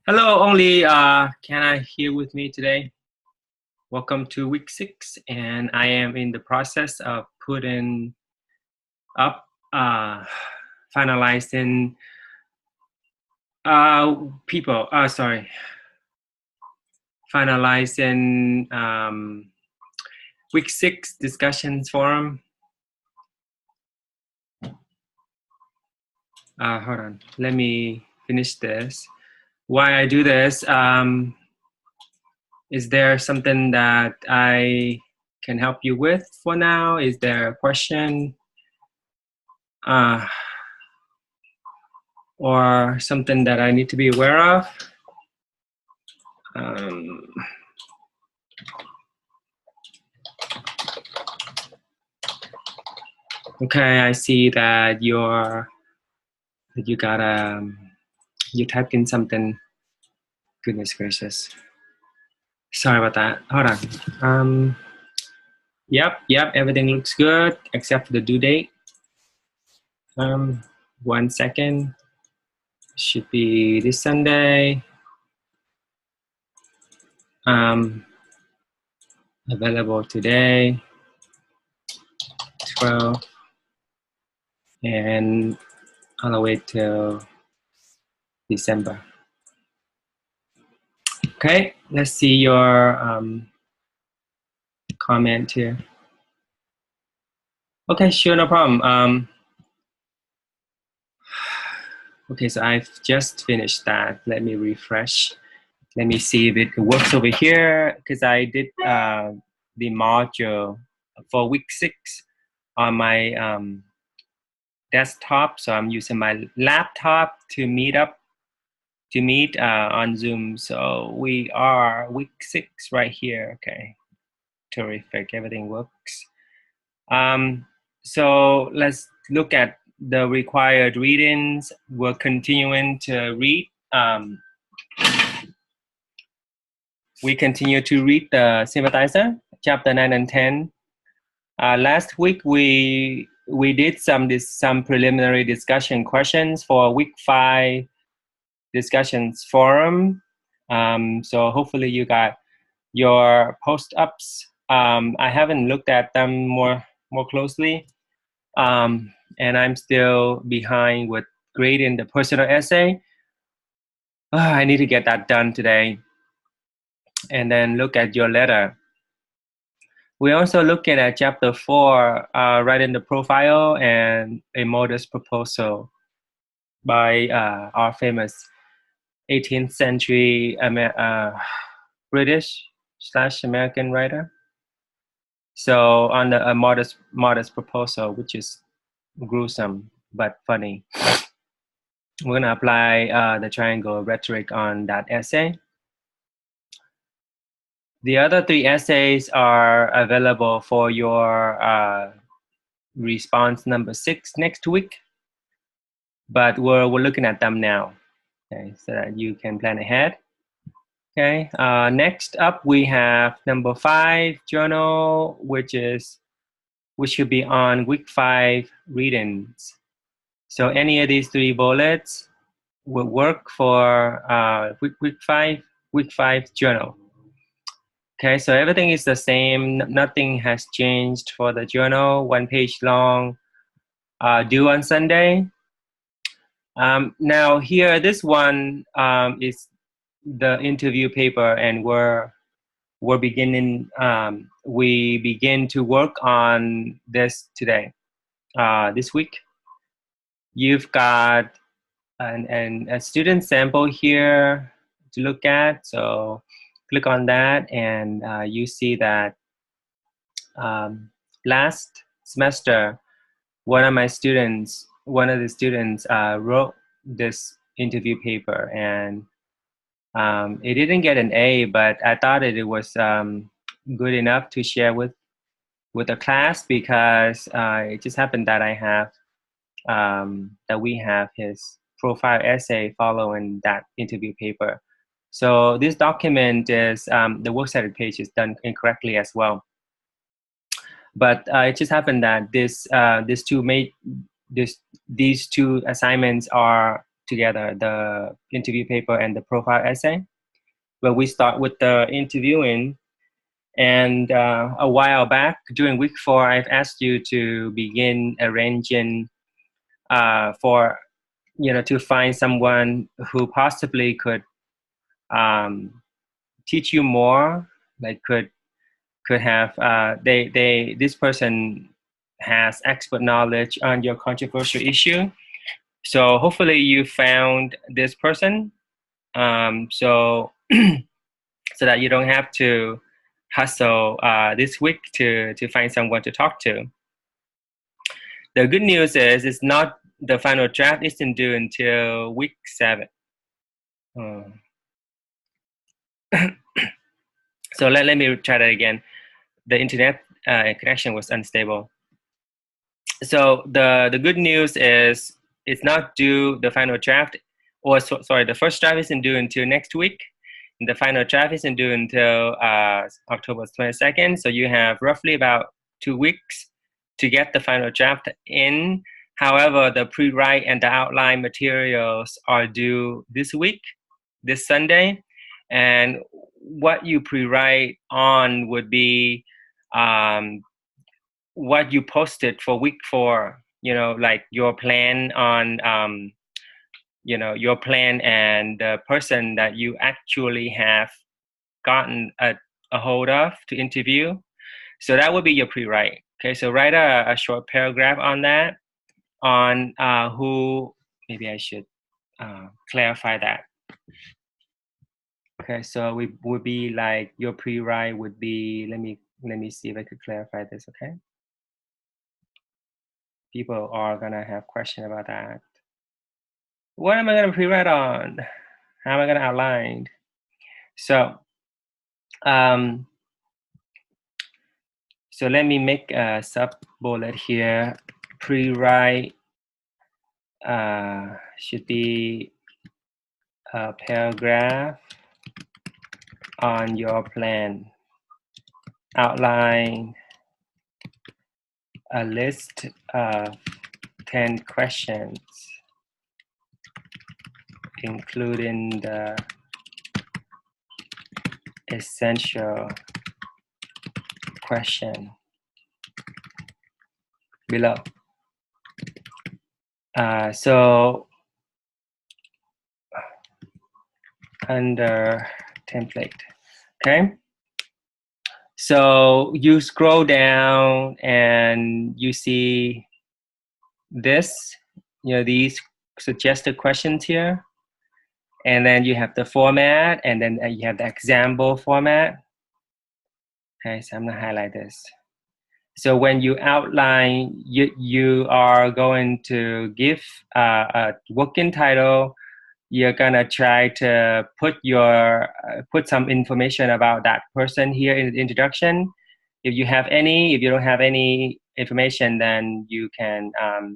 Hello, Only. Can I hear with me today? Welcome to week 6, and I am in the process of putting up, finalizing people. Sorry, finalizing week 6 discussions forum. Hold on, let me finish this. Why I do this? Is there something that I can help you with for now? Is there a question or something that I need to be aware of? Okay, I see that you typed in something. Goodness gracious. Sorry about that. Hold on. Yep, everything looks good except for the due date. 1 second. Should be this Sunday. Available today, 12, and all the way till December. Okay, let's see your comment here. Okay, sure, no problem. Okay, so I've just finished that. Let me refresh. Let me see if it works over here, because I did the module for week 6 on my desktop. So I'm using my laptop to meet on Zoom. So we are week 6 right here. Okay, terrific. Everything works. So let's look at the required readings. We're continuing to read. We continue to read the Sympathizer, chapter 9 and 10. Last week we did some preliminary discussion questions for week 5 discussions forum. So hopefully you got your post-ups. I haven't looked at them more closely. And I'm still behind with grading the personal essay. I need to get that done today. And then look at your letter. We're also looking at chapter 4, writing the profile and a modest proposal by our famous 18th century British/American writer. So on a modest proposal, which is gruesome but funny. We're gonna apply the triangle rhetoric on that essay. The other 3 essays are available for your response number 6 next week, but we're looking at them now, okay, so that you can plan ahead. Okay, next up we have number 5 journal, which should be on week 5 readings. So any of these 3 bullets will work for week 5 journal. Okay, so everything is the same. Nothing has changed for the journal. 1 page long, due on Sunday. Now here, this one is the interview paper, and we're beginning. We begin to work on this today, this week. You've got a student sample here to look at. So click on that, and you see that last semester, one of the students wrote this interview paper, and it didn't get an A, but I thought it was good enough to share with the class, because it just happened that that we have his profile essay following that interview paper. So this document is the works cited page is done incorrectly as well. But it just happened that these two assignments are together, the interview paper and the profile essay. But we start with the interviewing. And a while back, during week 4, I've asked you to begin arranging for, to find someone who possibly could teach you more, like could have this person has expert knowledge on your controversial issue. So hopefully you found this person, so so that you don't have to hustle this week to find someone to talk to. The good news is it's not, the final draft isn't due until week 7. So let me try that again. The internet connection was unstable. So the good news is it's not due, the final draft, or sorry, the first draft isn't due until next week. And the final draft isn't due until October 22nd. So you have roughly about 2 weeks to get the final draft in. However, the pre-write and the outline materials are due this week, this Sunday. And what you pre-write on would be what you posted for week 4, like your plan on, your plan and the person that you actually have gotten a hold of to interview. So that would be your pre-write. Okay, so write a short paragraph on that, on who, maybe I should clarify that. Okay, so we would be like, your pre-write would be, let me see if I could clarify this, okay? People are gonna have questions about that. What am I gonna pre-write on? How am I gonna outline? So, so let me make a sub bullet here. Pre-write should be a paragraph on your plan. Outline a list of 10 questions, including the essential question below. So under template, okay? So you scroll down and you see this, these suggested questions here. And then you have the format, and then you have the example format. Okay, so I'm gonna highlight this. So when you outline, you are going to give a working title. You're gonna try to put some information about that person here in the introduction. If you have any, if you don't have any information, then you can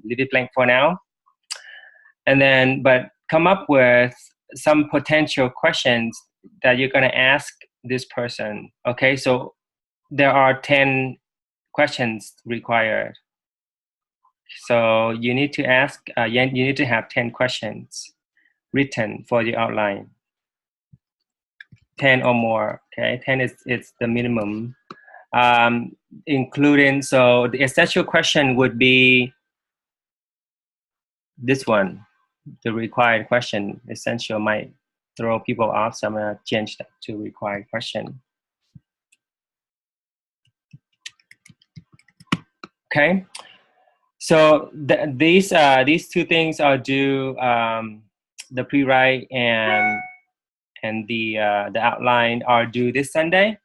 leave it blank for now. And then, but come up with some potential questions that you're gonna ask this person. Okay, so there are 10 questions required. So you need to ask, you need to have 10 questions written for the outline. 10 or more, okay? 10 is the minimum. Including, so the essential question would be this one, the required question. Essential might throw people off, so I'm gonna change that to required question. Okay, so these 2 things are due, the pre-write and the outline are due this Sunday.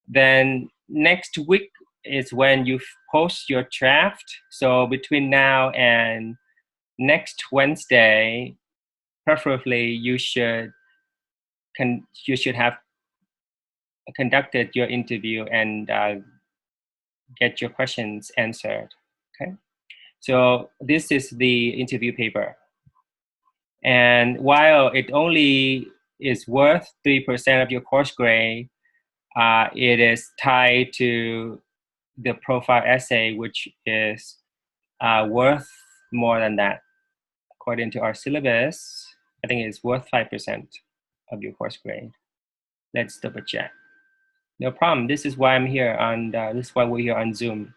Then next week is when you post your draft. So between now and next Wednesday, preferably you should have conducted your interview and get your questions answered. Okay, so this is the interview paper, and while it only is worth 3% of your course grade, it is tied to the profile essay, which is worth more than that according to our syllabus, I think it's worth 5% of your course grade. Let's double check. No problem. This is why I'm here on. This is why we're here on Zoom.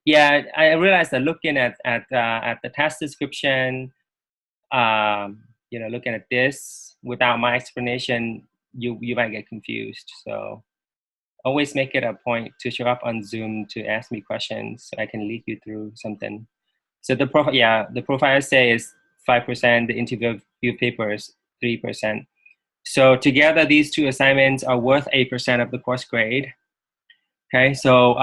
Yeah, I realized that looking at the task description, looking at this without my explanation, you might get confused. So always make it a point to show up on Zoom to ask me questions so I can lead you through something. So the profile essay is 5%. The interview paper is 3%. So together, these two assignments are worth 8% of the course grade. Okay, so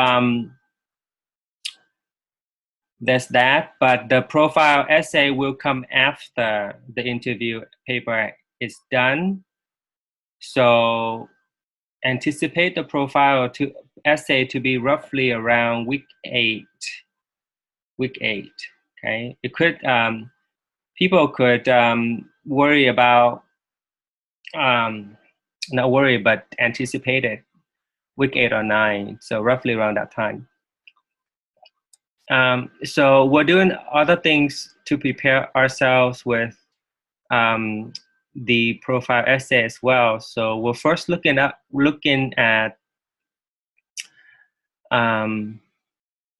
there's that, but the profile essay will come after the interview paper is done. So anticipate the profile essay to be roughly around week 8. Okay, it could people could worry about not worry but anticipate it week 8 or 9. So roughly around that time. So we're doing other things to prepare ourselves with the profile essay as well. So we're first looking at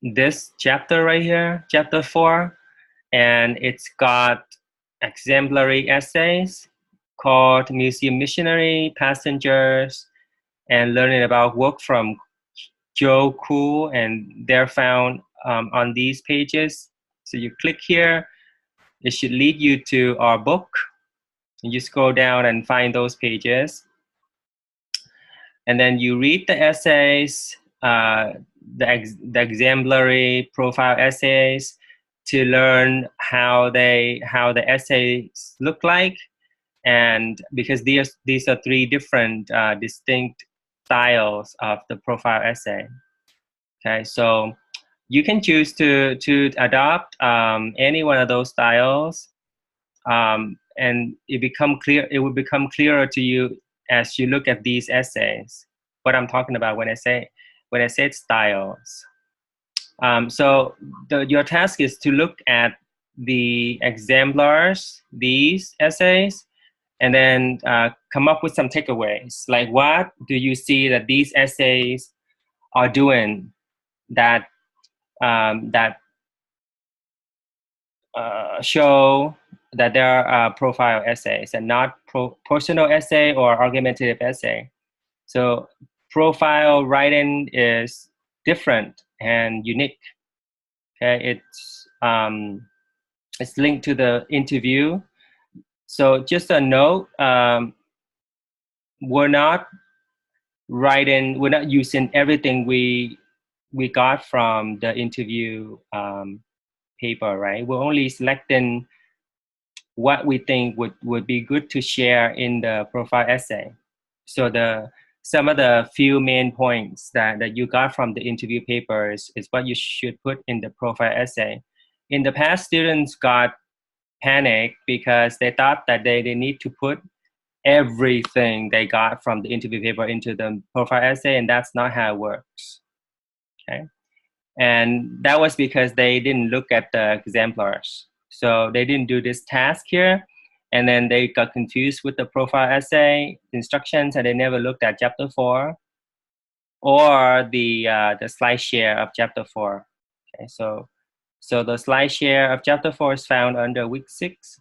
this chapter right here, chapter 4, and it's got exemplary essays called Museum Missionary, Passengers, and Learning About Work from Joe Cool, and they're found on these pages. So you click here, it should lead you to our book. And you scroll down and find those pages. And then you read the essays, the exemplary profile essays, to learn how the essays look like. And because these are 3 different distinct styles of the profile essay. Okay, so you can choose to adopt any one of those styles, and it will become clearer to you as you look at these essays. What I'm talking about when I say styles. So your task is to look at the exemplars, these essays, and then come up with some takeaways. Like, what do you see that these essays are doing that show that there are profile essays and not personal essay or argumentative essay. So profile writing is different and unique. Okay, it's linked to the interview. So just a note, we're not using everything we got from the interview paper, right? We're only selecting what we think would be good to share in the profile essay. So some of the few main points that you got from the interview papers is what you should put in the profile essay. In the past, students got panicked because they thought that they need to put everything they got from the interview paper into the profile essay, and that's not how it works. Okay, and that was because they didn't look at the exemplars. So they didn't do this task here, and then they got confused with the profile essay instructions, and they never looked at chapter 4 or the slide share of chapter 4. Okay, so the slide share of chapter 4 is found under week 6,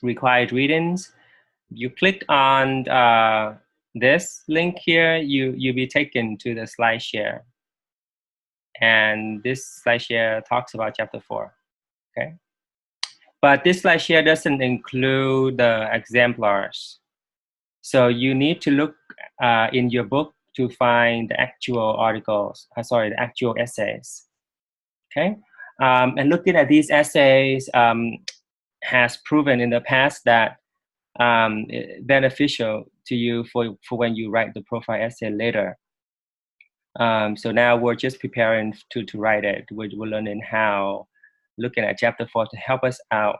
required readings. You click on this link here, you'll be taken to the slide share. And this slide share talks about chapter 4. Okay, but this slide share doesn't include the exemplars. So you need to look in your book to find the actual articles, the actual essays. Okay, and looking at these essays has proven in the past that beneficial to you for when you write the profile essay later. So now we're just preparing to write it. We're learning how, looking at chapter 4 to help us out.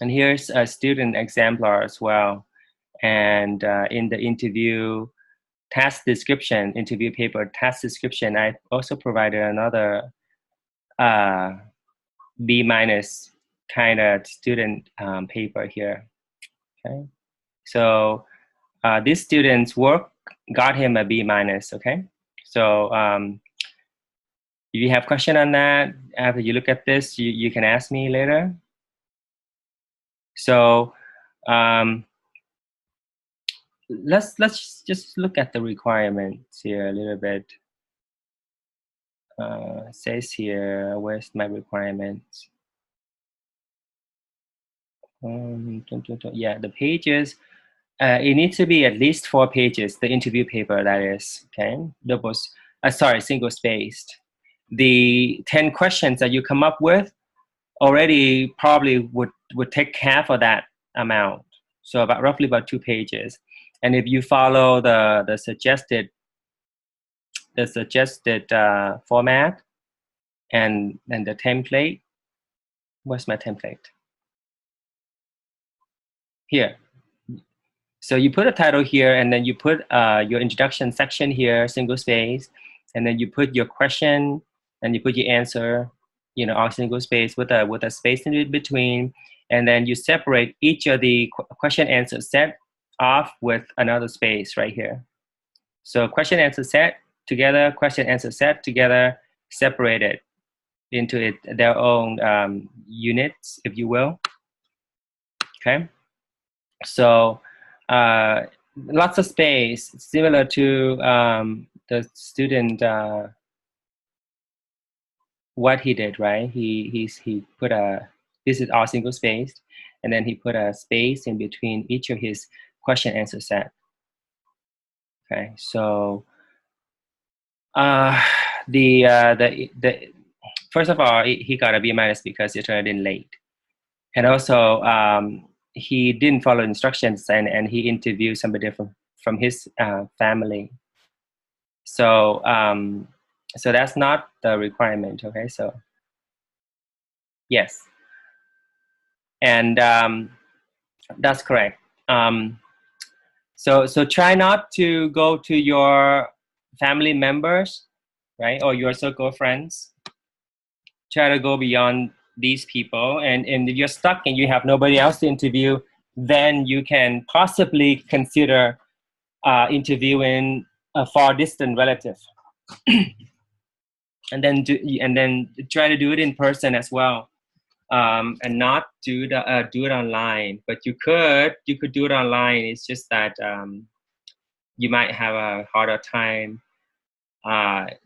And here's a student exemplar as well. And in the interview task description, interview paper task description, I also provided another B minus kind of student paper here. Okay, so this student's work got him a B minus. Okay, so if you have question on that after you look at this, you can ask me later. So let's just look at the requirements here a little bit. It says here, where's my requirements? Yeah, the pages. It needs to be at least 4 pages. The interview paper, that is. Okay, single spaced. The 10 questions that you come up with already probably would take half of that amount. So roughly about 2 pages. And if you follow the suggested format and the template, where's my template? Here. So you put a title here, and then you put your introduction section here, single space, and then you put your question, and you put your answer, all single space with a space in between, and then you separate each of the question answer set off with another space right here. So question answer set together, question answer set together, separated into their own units, if you will. Okay, so lots of space, similar to the student what he did, right? He put this is all single spaced, and then he put a space in between each of his question answer set. Okay, so first of all, he got a B minus because he turned in late, and also he didn't follow instructions, and he interviewed somebody from his family. So so that's not the requirement. Okay, so yes, and that's correct. So try not to go to your family members, right, or your circle of friends. Try to go beyond these people, and if you're stuck and you have nobody else to interview, then you can possibly consider interviewing a far distant relative. and then try to do it in person as well, and not do it online. But you could do it online. It's just that you might have a harder time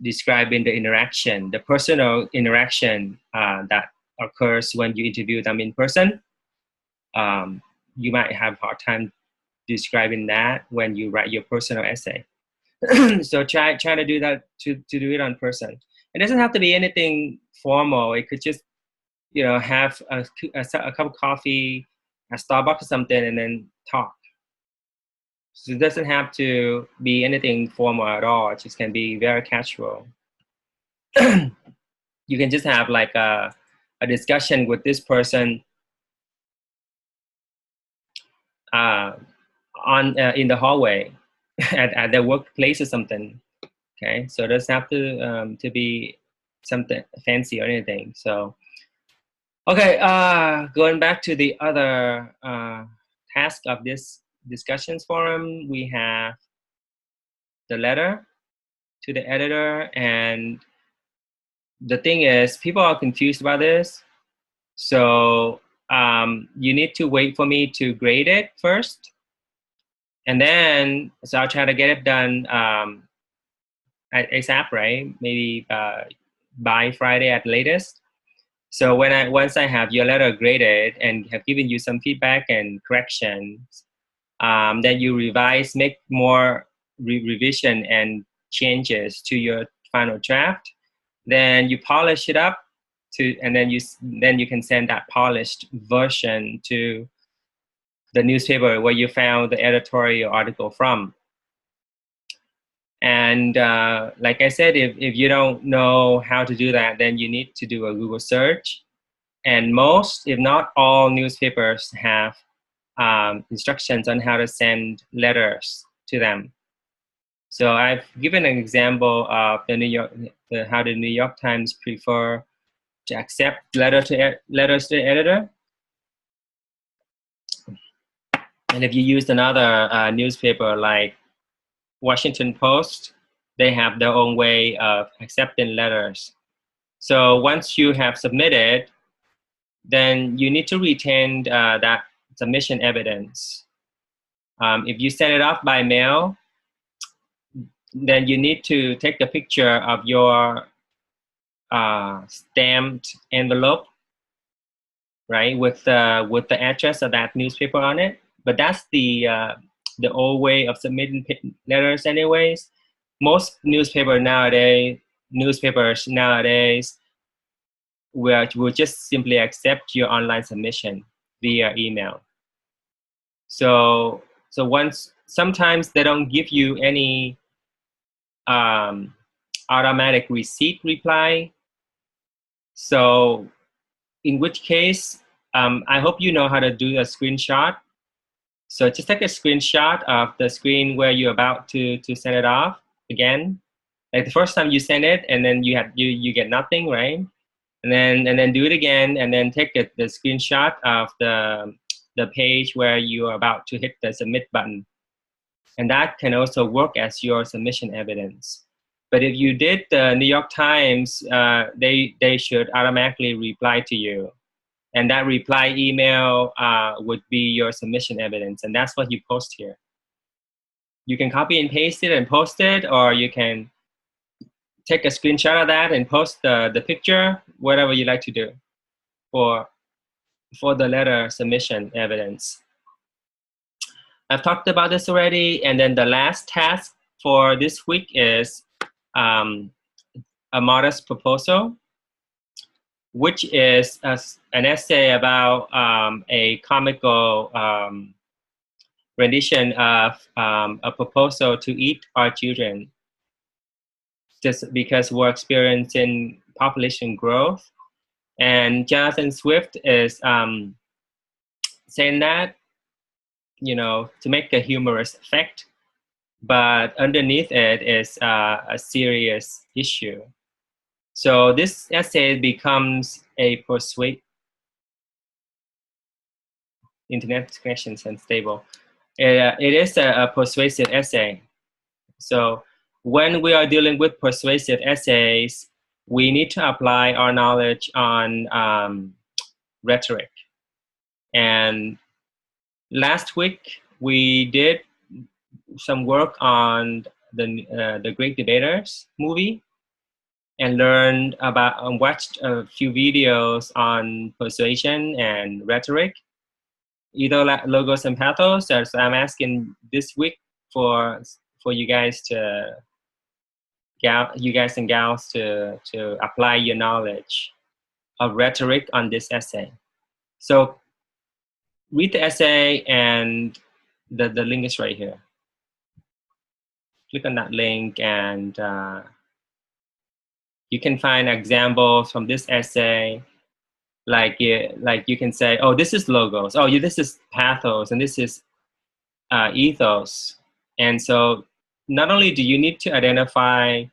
describing the personal interaction that occurs when you interview them in person. You might have a hard time describing that when you write your personal essay. So try to do that, to do it on person. It doesn't have to be anything formal. It could just have a cup of coffee at Starbucks or something, and then talk. So it doesn't have to be anything formal at all. It just can be very casual. You can just have like a discussion with this person in the hallway at their workplace or something. Okay, so it doesn't have to be something fancy or anything. So okay, going back to the other task of this discussions forum, we have the letter to the editor. And the thing is, people are confused about this. So you need to wait for me to grade it first. And then, so I'll try to get it done ASAP, right? Maybe by Friday at latest. So once I have your letter graded and have given you some feedback and corrections, then you revise, make more revision and changes to your final draft. Then you polish it up and then you can send that polished version to the newspaper where you found the editorial article from. And like I said, if you don't know how to do that, then you need to do a Google search. And most, if not all, newspapers have instructions on how to send letters to them. So I've given an example of how the New York Times prefer to accept letters to the editor. And if you use another newspaper like Washington Post, they have their own way of accepting letters. So once you have submitted, then you need to retain that submission evidence. If you send it off by mail, then you need to take a picture of your stamped envelope, right, with the address of that newspaper on it. But that's the old way of submitting letters, anyways. Most newspapers nowadays will just simply accept your online submission via email. So sometimes they don't give you any automatic receipt reply. So in which case, I hope you know how to do a screenshot. So just take a screenshot of the screen where you're about to send it off again. Like the first time you send it, and then you get nothing, right? And then do it again, and then take the screenshot of the page where you are about to hit the submit button. And that can also work as your submission evidence. But if you did the New York Times, they should automatically reply to you. And that reply email would be your submission evidence. And that's what you post here. You can copy and paste it and post it, or you can take a screenshot of that and post the picture, whatever you like to do for the letter submission evidence. I've talked about this already. And then the last task for this week is a modest proposal, which is an essay about a comical rendition of a proposal to eat our children, just because we're experiencing population growth. And Jonathan Swift is saying that, to make a humorous effect, but underneath it is a serious issue. So this essay becomes a internet connections unstable. It is a persuasive essay. So when we are dealing with persuasive essays, we need to apply our knowledge on rhetoric. And last week we did some work on the Great Debaters movie, and learned about and watched a few videos on persuasion and rhetoric, either logos and pathos. So I'm asking this week for you guys and gals to apply your knowledge of rhetoric on this essay. So read the essay, and the link is right here. Click on that link, and you can find examples from this essay. Like you can say, oh, this is logos. Oh, this is pathos, and this is ethos. And so not only do you need to identify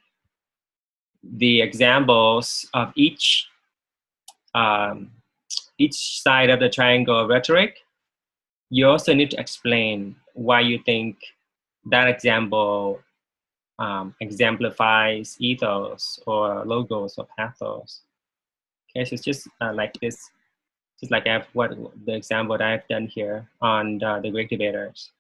the examples of each side of the triangle of rhetoric, you also need to explain why you think that example exemplifies ethos or logos or pathos. Okay, so it's just like this, just like the example that I've done here on the Great Debaters.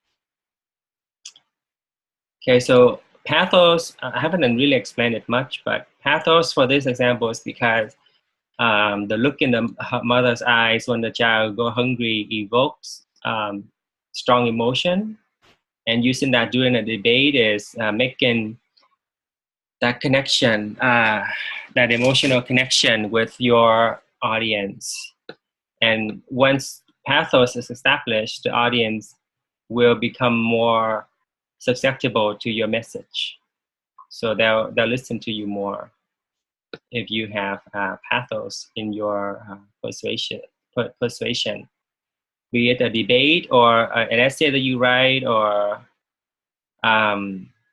Okay, so pathos, I haven't really explained it much, but pathos for this example is because the look in the mother's eyes when the child go hungry evokes strong emotion. And using that during a debate is making that connection, that emotional connection with your audience. And once pathos is established, the audience will become more susceptible to your message. So they'll listen to you more if you have pathos in your persuasion, be it a debate or an essay that you write, or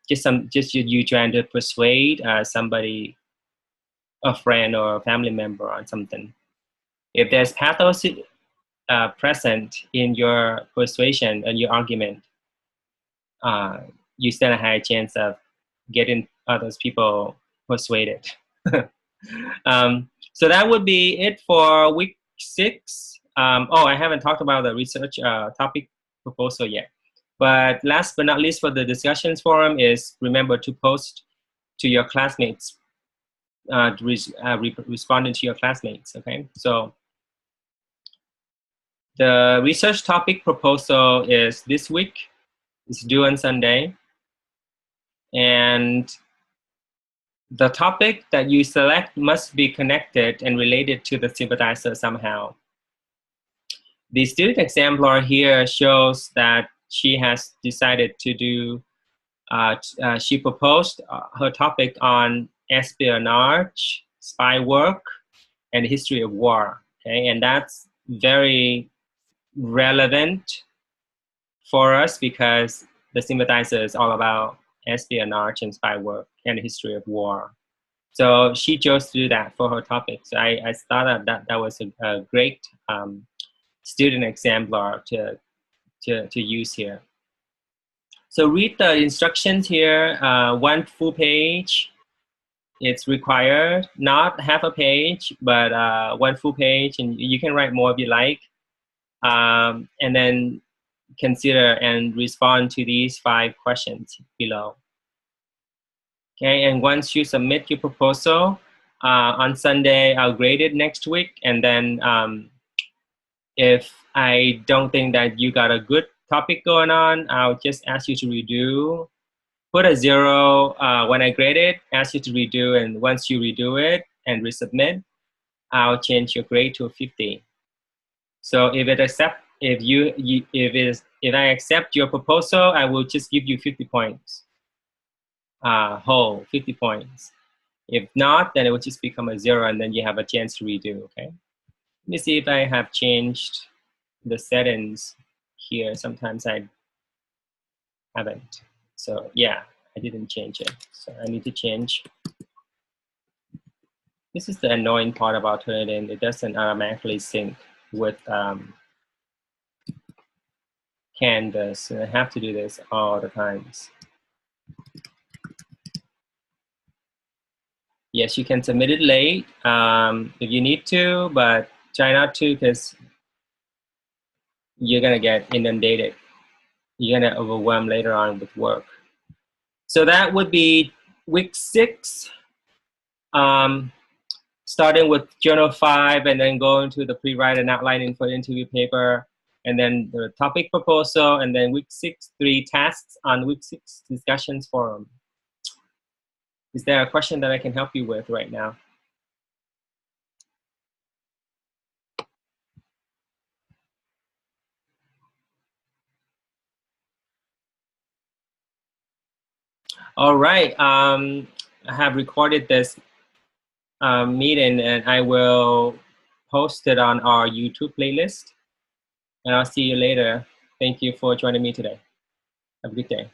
just you trying to persuade somebody a friend or a family member on something. If there's pathos present in your persuasion and your argument, you stand a high chance of getting others people persuaded. So that would be it for week 6. Oh, I haven't talked about the research topic proposal yet. But last but not least for the discussions forum is remember to post to your classmates, responding to your classmates, okay? So the research topic proposal is this week. It's due on Sunday. And the topic that you select must be connected and related to the sympathizer somehow. The student exemplar here shows that she has decided to do, she proposed her topic on espionage, spy work, and the history of war, okay? And that's very relevant for us because the sympathizer is all about espionage and spy work and the history of war. So she chose to do that for her topic. So I thought that was a great student exemplar to use here. So read the instructions here, 1 full page. It's required, not half a page, but 1 full page, and you can write more if you like. And then consider and respond to these 5 questions below. Okay, and once you submit your proposal, on Sunday, I'll grade it next week. And then if I don't think that you got a good topic going on, I'll just ask you to redo. Put a 0 when I grade it, ask you to redo. And once you redo it and resubmit, I'll change your grade to a 50. So if I accept your proposal, I will just give you 50 points. Whole 50 points. If not, then it will just become a 0, and then you have a chance to redo. Okay. Let me see if I have changed the settings here. Sometimes I haven't. So yeah, I didn't change it. So I need to change. This is the annoying part about Turnitin. It doesn't automatically sync with Canvas. And I have to do this all the times. Yes, you can submit it late if you need to, but try not to because you're gonna get inundated. You're gonna overwhelm later on with work. So that would be week 6, starting with journal 5 and then going to the pre-write and outlining for the interview paper, and then the topic proposal, and then week 6, 3 tasks on week 6 discussions forum. Is there a question that I can help you with right now? All right, I have recorded this meeting and I will post it on our YouTube playlist. And I'll see you later. Thank you for joining me today. Have a good day.